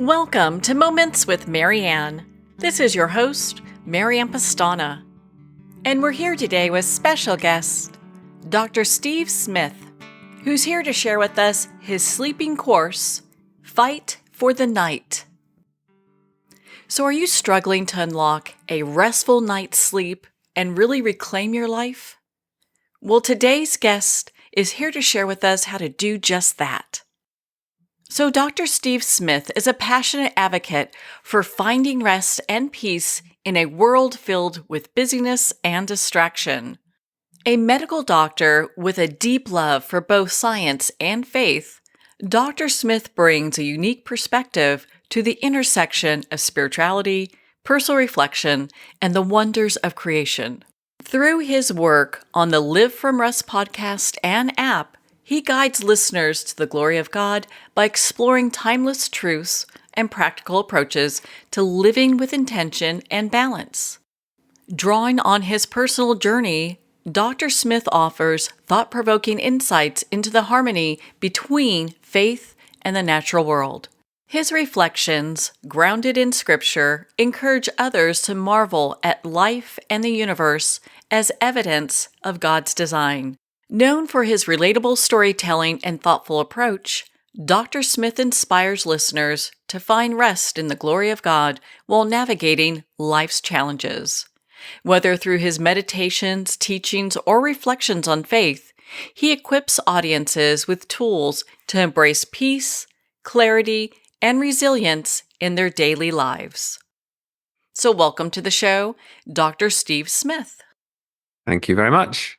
Welcome to Moments with Marianne. This is your host, Marianne Pastana. And we're here today with special guest, Dr. Steve Smith, who's here to share with us his sleeping course, Fight for the Night. So are you struggling to unlock a restful night's sleep and really reclaim your life? Well, today's guest is here to share with us how to do just that. So Dr. Steve Smith is a passionate advocate for finding rest and peace in a world filled with busyness and distraction. A medical doctor with a deep love for both science and faith, Dr. Smith brings a unique perspective to the intersection of spirituality, personal reflection, and the wonders of creation. Through his work on the Live From Rest podcast and app, he guides listeners to the glory of God by exploring timeless truths and practical approaches to living with intention and balance. Drawing on his personal journey, Dr. Smith offers thought-provoking insights into the harmony between faith and the natural world. His reflections, grounded in Scripture, encourage others to marvel at life and the universe as evidence of God's design. Known for his relatable storytelling and thoughtful approach, Dr. Smith inspires listeners to find rest in the glory of God while navigating life's challenges. Whether through his meditations, teachings, or reflections on faith, he equips audiences with tools to embrace peace, clarity, and resilience in their daily lives. So welcome to the show, Dr. Steve Smith. Thank you very much.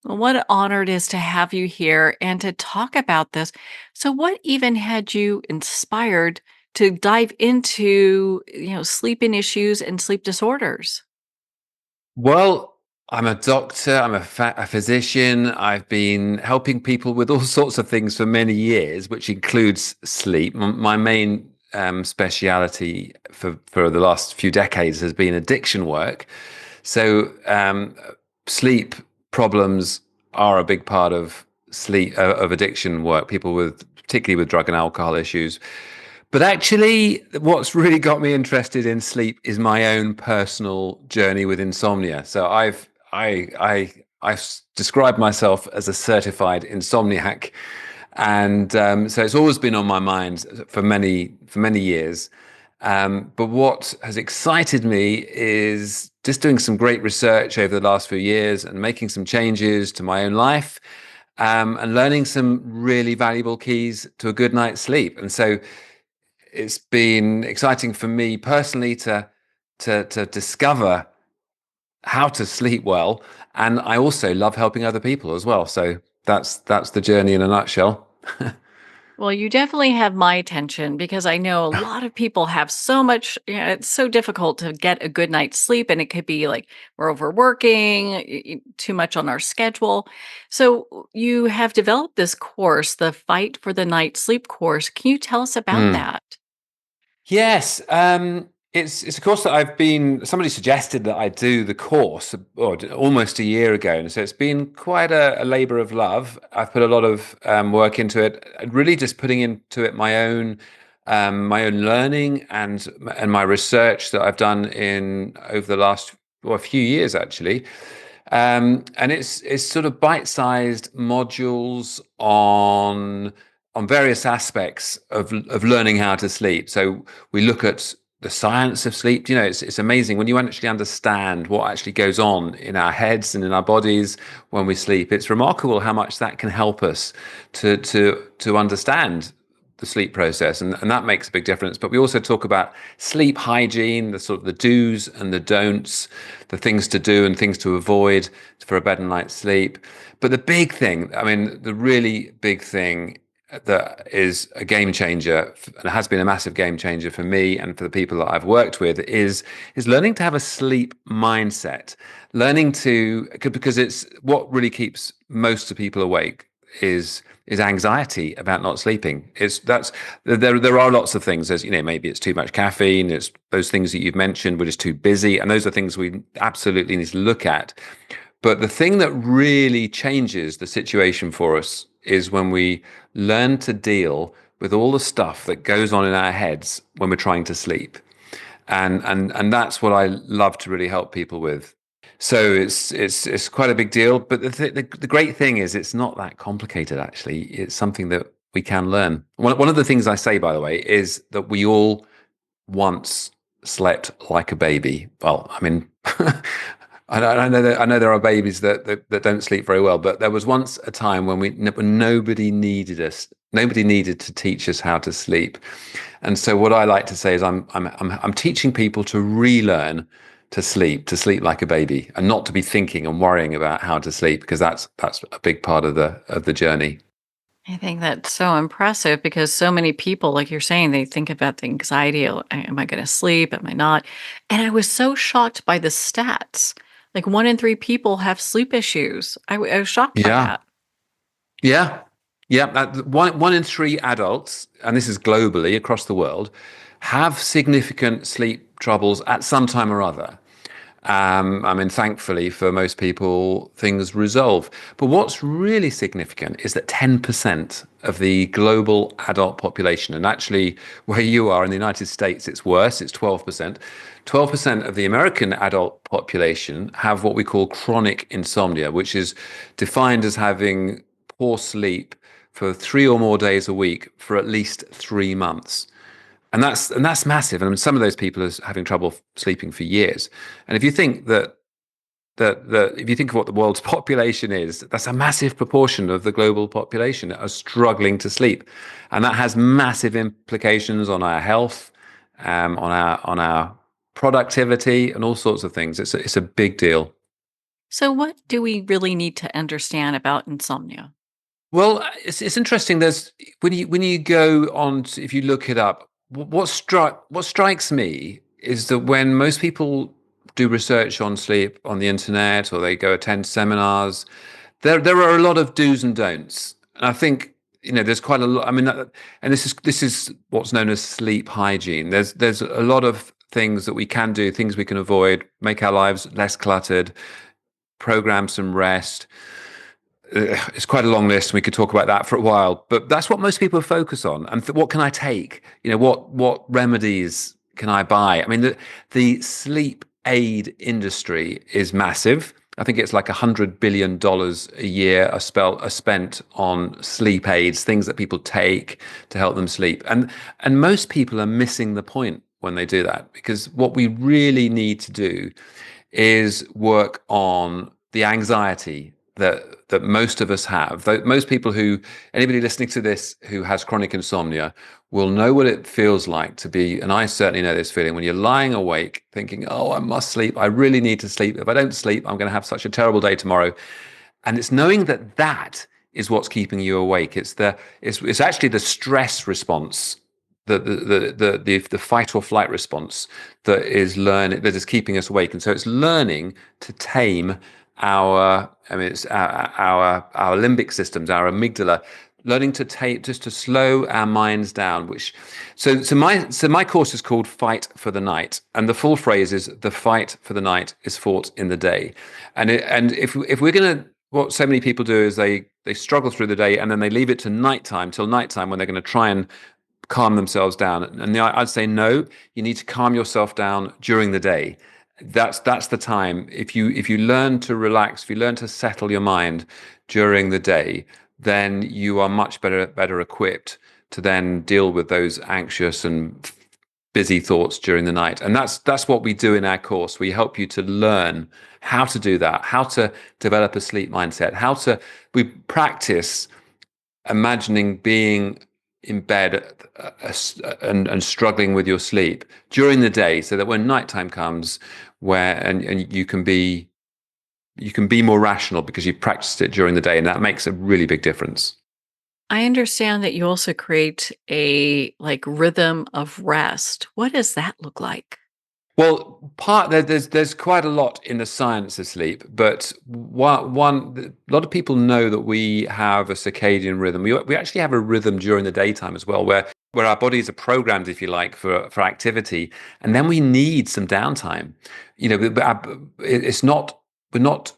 Well, what an honor it is to have you here and to talk about this. So what even had you inspired to dive into, sleeping issues and sleep disorders? Well, I'm a doctor, I'm a physician. I've been helping people with all sorts of things for many years, which includes sleep. My main speciality for the last few decades has been addiction work. So sleep problems are a big part of sleep of addiction work, particularly with drug and alcohol issues. But actually, what's really got me interested in sleep is my own personal journey with insomnia. So I've described myself as a certified insomniac, and so it's always been on my mind for many years. But what has excited me is just doing some great research over the last few years and making some changes to my own life, and learning some really valuable keys to a good night's sleep. And so it's been exciting for me personally to discover how to sleep well. And I also love helping other people as well. So that's the journey in a nutshell. Well, you definitely have my attention because I know a lot of people have so much, it's so difficult to get a good night's sleep. And it could be like we're overworking, too much on our schedule. So you have developed this course, the Fight for the Night Sleep course. Can you tell us about that? Yes, it's a course that somebody suggested that I do the course almost a year ago. And so it's been quite a labor of love. I've put a lot of work into it, really just putting into it my own learning and my research that I've done over the last a few years, actually. And it's sort of bite-sized modules on various aspects of learning how to sleep. So we look at the science of sleep. It's amazing when you actually understand what actually goes on in our heads and in our bodies when we sleep. It's remarkable how much that can help us to understand the sleep process, and that makes a big difference. But we also talk about sleep hygiene, the sort of the do's and the don'ts, the things to do and things to avoid for a better night's sleep. But the big thing, the really big thing that is a game changer and has been a massive game changer for me and for the people that I've worked with is learning to have a sleep mindset, because it's what really keeps most of people awake is anxiety about not sleeping. There are lots of things, as maybe it's too much caffeine, it's those things that you've mentioned, we're just too busy, and those are things we absolutely need to look at. But the thing that really changes the situation for us is when we learn to deal with all the stuff that goes on in our heads when we're trying to sleep. And that's what I love to really help people with. So it's quite a big deal. But the great thing is it's not that complicated, actually. It's something that we can learn. One of the things I say, by the way, is that we all once slept like a baby. Well, I mean, I know there are babies that don't sleep very well, but there was once a time when when nobody needed us. Nobody needed to teach us how to sleep. And so what I like to say is I'm teaching people to relearn to sleep like a baby, and not to be thinking and worrying about how to sleep, because that's a big part of the journey. I think that's so impressive because so many people, like you're saying, they think about the anxiety. Am I going to sleep? Am I not? And I was so shocked by the stats. Like 1 in 3 people have sleep issues. I was shocked by Yeah. that. Yeah. Yeah. One in three adults, and this is globally across the world, have significant sleep troubles at some time or other. I mean, thankfully for most people, things resolve. But what's really significant is that 10% of the global adult population, and actually where you are in the United States, it's worse, it's 12%. 12% of the American adult population have what we call chronic insomnia, which is defined as having poor sleep for 3 or more days a week for at least 3 months. And that's massive. And I mean, some of those people are having trouble sleeping for years. And if you think that if you think of what the world's population is, that's a massive proportion of the global population that are struggling to sleep, and that has massive implications on our health, on our productivity, and all sorts of things. It's a big deal. So, what do we really need to understand about insomnia? Well, it's interesting. There's when you go on, if you look it up, what strikes me is that when most people do research on sleep on the internet, or they go attend seminars, there are a lot of do's and don'ts. And I think there's quite a lot. I mean, and this is what's known as sleep hygiene. There's a lot of things that we can do, things we can avoid, make our lives less cluttered, program some rest. It's quite a long list. We could talk about that for a while, but that's what most people focus on. And what can I take? What remedies can I buy? I mean, the sleep aid industry is massive. I think it's like $100 billion a year are spent on sleep aids, things that people take to help them sleep. And most people are missing the point when they do that, because what we really need to do is work on the anxiety that most of us have. Most people anybody listening to this who has chronic insomnia will know what it feels like to be, and I certainly know this feeling, when you're lying awake thinking, oh, I must sleep. I really need to sleep. If I don't sleep, I'm going to have such a terrible day tomorrow. And it's knowing that is what's keeping you awake. It's actually the stress response, the fight or flight response that is keeping us awake. And so it's learning to tame it's our limbic systems, our amygdala, learning to just to slow our minds down. My course is called Fight for the Night, and the full phrase is the fight for the night is fought in the day. And if we're gonna, what so many people do is they struggle through the day, and then they leave it to nighttime, till nighttime, when they're going to try and calm themselves down. And I'd say, no, you need to calm yourself down during the day. That's the time. If you learn to relax, if you learn to settle your mind during the day, then you are much better equipped to then deal with those anxious and busy thoughts during the night. And that's what we do in our course. We help you to learn how to do that, how to develop a sleep mindset, we practice imagining being in bed and struggling with your sleep during the day, so that when nighttime comes, and you can be more rational because you practiced it during the day, and that makes a really big difference. I understand that you also create a rhythm of rest. What does that look like? Well, there's quite a lot in the science of sleep, but a lot of people know that we have a circadian rhythm. We actually have a rhythm during the daytime as well, where our bodies are programmed, if you like, for activity, and then we need some downtime. It's not we're not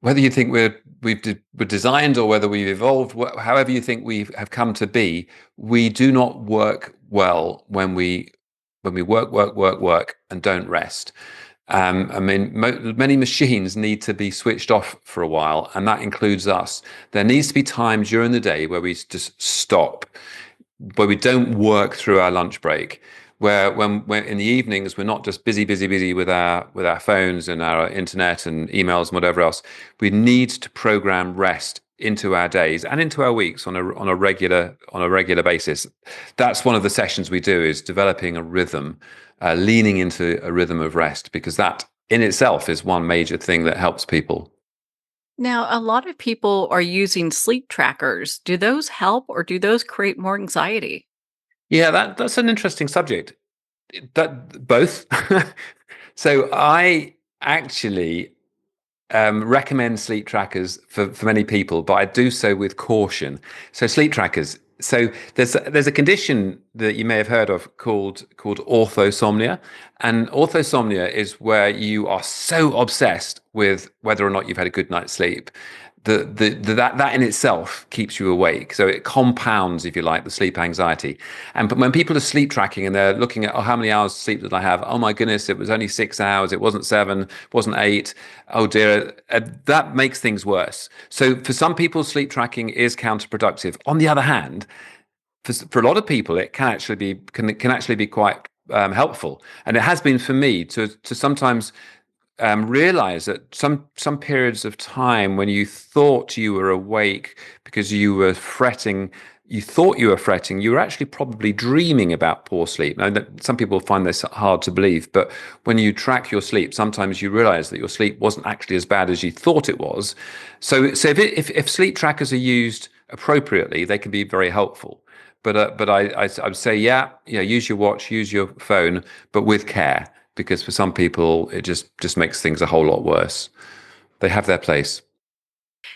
whether you think we're designed or whether we've evolved, however you think we have come to be, we do not work well when we work and don't rest. I mean, many machines need to be switched off for a while, and that includes us. There needs to be time during the day where we just stop, where we don't work through our lunch break, where when in the evenings we're not just busy with our phones and our internet and emails and whatever else. We need to program rest into our days and into our weeks on a regular basis. That's one of the sessions we do, is developing a rhythm, leaning into a rhythm of rest, because that in itself is one major thing that helps people. Now, a lot of people are using sleep trackers. Do those help or do those create more anxiety? Yeah, that's an interesting subject. That both. So I actually recommend sleep trackers for many people, but I do so with caution. So sleep trackers. So there's a condition that you may have heard of called orthosomnia, and orthosomnia is where you are so obsessed with whether or not you've had a good night's sleep. That in itself keeps you awake. So it compounds, if you like, the sleep anxiety. And but when people are sleep tracking and they're looking at, oh, how many hours sleep did I have? Oh my goodness, it was only 6 hours. It wasn't seven. It wasn't eight. Oh dear, that makes things worse. So for some people, sleep tracking is counterproductive. On the other hand, for a lot of people, it can actually be quite helpful, and it has been for me to sometimes realize that some periods of time when you thought you were awake because you were fretting, you were actually probably dreaming about poor sleep. Now, some people find this hard to believe, but when you track your sleep, sometimes you realize that your sleep wasn't actually as bad as you thought it was. So if sleep trackers are used appropriately, they can be very helpful. But I would say, yeah, use your watch, use your phone, but with care, because for some people it just makes things a whole lot worse. They have their place.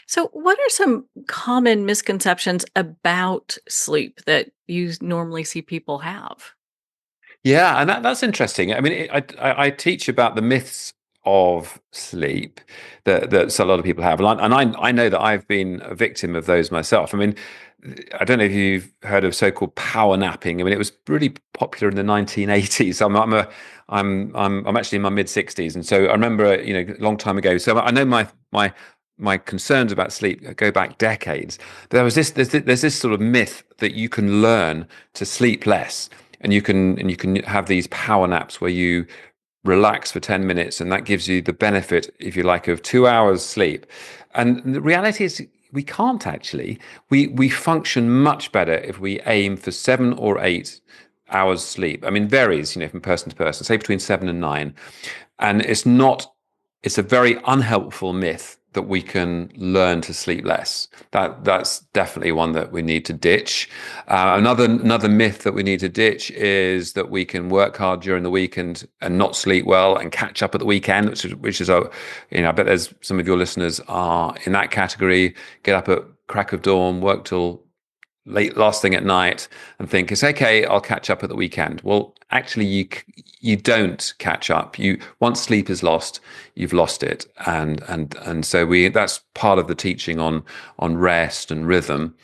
So, what are some common misconceptions about sleep that you normally see people have? Yeah, and that's interesting. I mean, I teach about the myths of sleep that a lot of people have, and I know that I've been a victim of those myself. I mean, I don't know if you've heard of so-called power napping. I mean, it was really popular in the 1980s. I'm actually in my mid 60s, and so I remember, a long time ago. So I know my concerns about sleep go back decades. There's this sort of myth that you can learn to sleep less, and you can have these power naps where you relax for 10 minutes, and that gives you the benefit, if you like, of 2 hours sleep. And the reality is we can't actually. We function much better if we aim for 7 or 8 hours sleep. I mean, varies, from person to person, say between 7 and 9. And it's a very unhelpful myth that we can learn to sleep less. That's definitely one that we need to ditch. Another myth that we need to ditch is that we can work hard during the week and not sleep well and catch up at the weekend, which is I bet there's some of your listeners are in that category. Get up at crack of dawn, work till last thing at night, and think it's okay, I'll catch up at the weekend. Well, actually, you don't catch up. You Once sleep is lost, you've lost it, and so that's part of the teaching on rest and rhythm.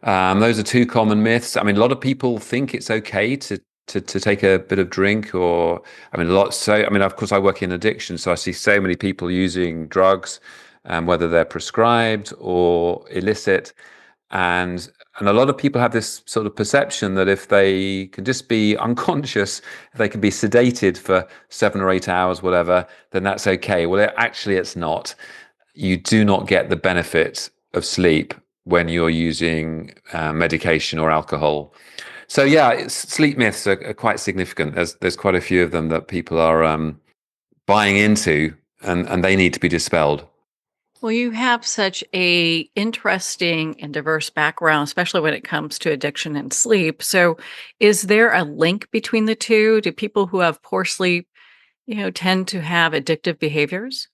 Those are two common myths. I mean, a lot of people think it's okay to take a bit of drink, or I mean, of course, I work in addiction, so I see so many people using drugs, whether they're prescribed or illicit. And a lot of people have this sort of perception that if they can just be unconscious, if they can be sedated for 7 or 8 hours, whatever, then that's okay. Well, actually, it's not. You do not get the benefit of sleep when you're using medication or alcohol. So yeah, sleep myths are quite significant. There's quite a few of them that people are buying into, and they need to be dispelled. Well, you have such a interesting and diverse background, especially when it comes to addiction and sleep. So, is there a link between the two? Do people who have poor sleep, tend to have addictive behaviors?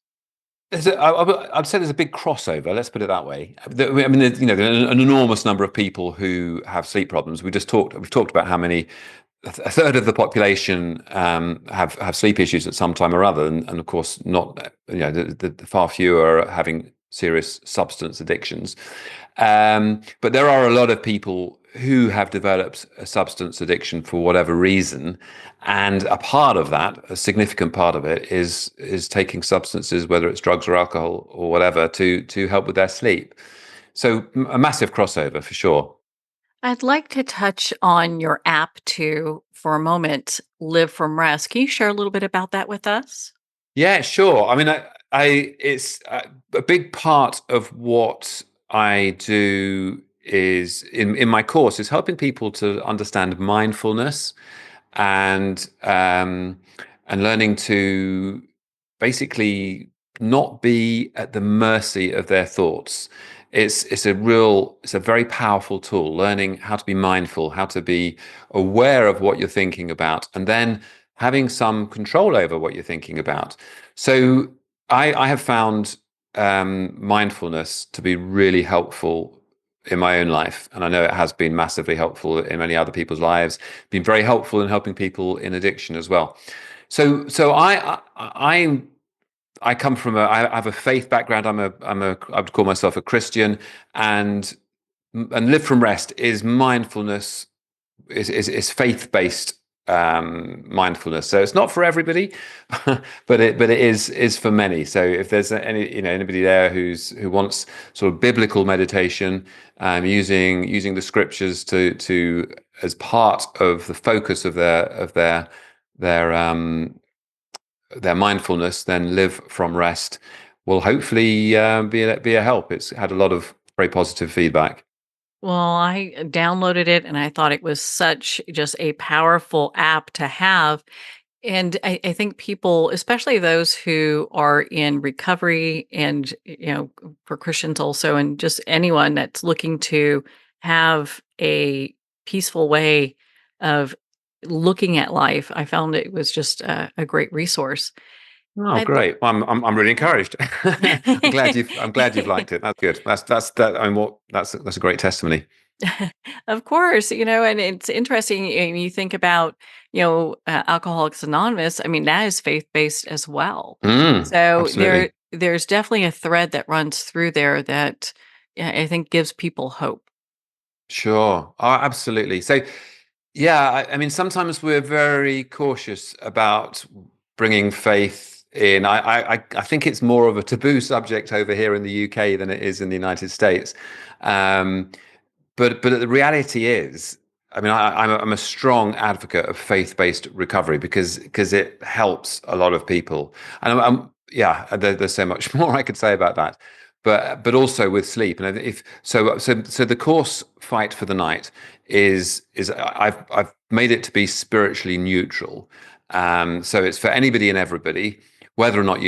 I'd say there's a big crossover. Let's put it that way. I mean, there's an enormous number of people who have sleep problems. We've talked about how many, a third of the population have sleep issues at some time or other, and of course, not the far fewer are having serious substance addictions. But there are a lot of people who have developed a substance addiction for whatever reason, and a part of that, a significant part of it, is taking substances, whether it's drugs or alcohol or whatever, to help with their sleep. So a massive crossover for sure. I'd like to touch on your app too for a moment, Live from Rest. Can you share a little bit about that with us? Yeah, sure. I mean, it's a big part of what I do is in my course is helping people to understand mindfulness and learning to basically not be at the mercy of their thoughts. It's a very powerful tool, learning how to be mindful, how to be aware of what you're thinking about, and then having some control over what you're thinking about. So I have found mindfulness to be really helpful in my own life, and I know it has been massively helpful in many other people's lives. Been very helpful in helping people in addiction as well. So I come from I have a faith background. I would call myself a Christian, and Live from Rest is mindfulness, is faith based mindfulness. So it's not for everybody, but it is for many. So if there's anybody there who wants sort of biblical meditation, using the scriptures to as part of the focus of their their mindfulness, then Live from Rest will hopefully be a help. It's had a lot of very positive feedback. Well, I downloaded it and I thought it was such just a powerful app to have. And I think people, especially those who are in recovery and, for Christians also, and just anyone that's looking to have a peaceful way of looking at life, I found it was just a great resource. Oh, I'd great! I'm really encouraged. I'm glad you've liked it. That's good. That's that. I mean, that's a great testimony. Of course, and it's interesting. You think about, Alcoholics Anonymous. I mean, that is faith-based as well. So Absolutely. there's definitely a thread that runs through there that, yeah, I think gives people hope. Sure. Oh, absolutely. So, yeah, I mean, sometimes we're very cautious about bringing faith in. I think it's more of a taboo subject over here in the UK than it is in the United States. Um, but the reality is, I mean, I'm a strong advocate of faith-based recovery because it helps a lot of people. And yeah, there's so much more I could say about that. But also with sleep, and if so the course Fight for the Night is I've made it to be spiritually neutral. So it's for anybody and everybody, whether or not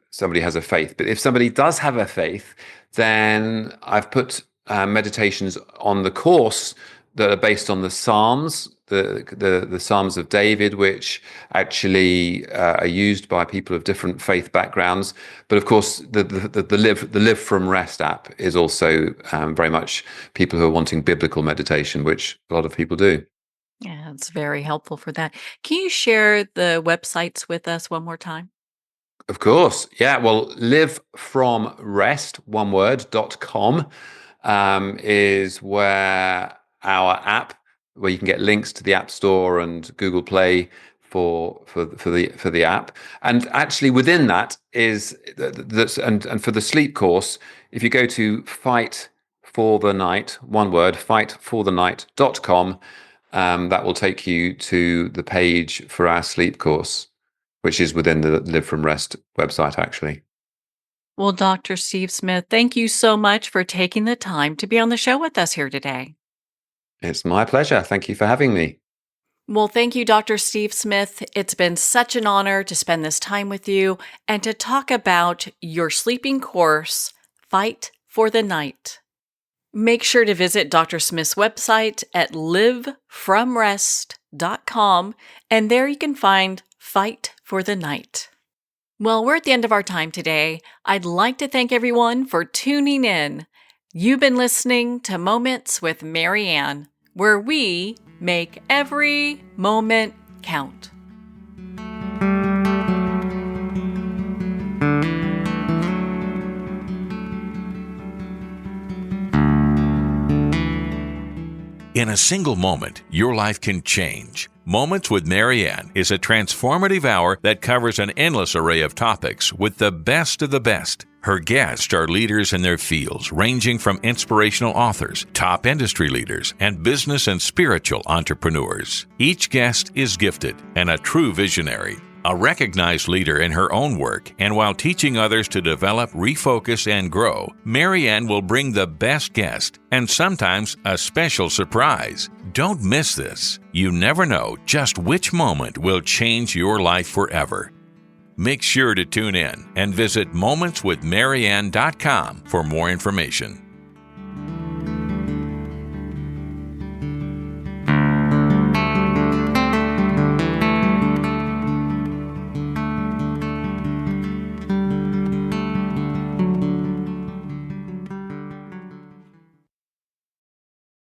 somebody has a faith. But if somebody does have a faith, then I've put meditations on the course that are based on the Psalms, the Psalms of David, which actually are used by people of different faith backgrounds. But of course, the Live from Rest app is also very much people who are wanting biblical meditation, which a lot of people do. Yeah, it's very helpful for that. Can you share the websites with us one more time? Of course. Yeah. Well, livefromrest, one word, .com is where our app, where you can get links to the App Store and Google Play for the app. And actually within that is that's and for the sleep course, if you go to Fight for the Night, one word, fightforthenight.com, that will take you to the page for our sleep course, which is within the Live from Rest website, actually. Well, Dr. Steve Smith, thank you so much for taking the time to be on the show with us here today. It's my pleasure. Thank you for having me. Well, thank you, Dr. Steve Smith. It's been such an honor to spend this time with you and to talk about your sleeping course, Fight for the Night. Make sure to visit Dr. Smith's website at livefromrest.com, and there you can find Fight for the Night. Well, we're at the end of our time today. I'd like to thank everyone for tuning in. You've been listening to Moments with Marianne, where we make every moment count. In a single moment, your life can change. Moments with Marianne is a transformative hour that covers an endless array of topics with the best of the best. Her guests are leaders in their fields, ranging from inspirational authors, top industry leaders, and business and spiritual entrepreneurs. Each guest is gifted and a true visionary, a recognized leader in her own work, and while teaching others to develop, refocus, and grow, Marianne will bring the best guest and sometimes a special surprise. Don't miss this. You never know just which moment will change your life forever. Make sure to tune in and visit momentswithmarianne.com for more information.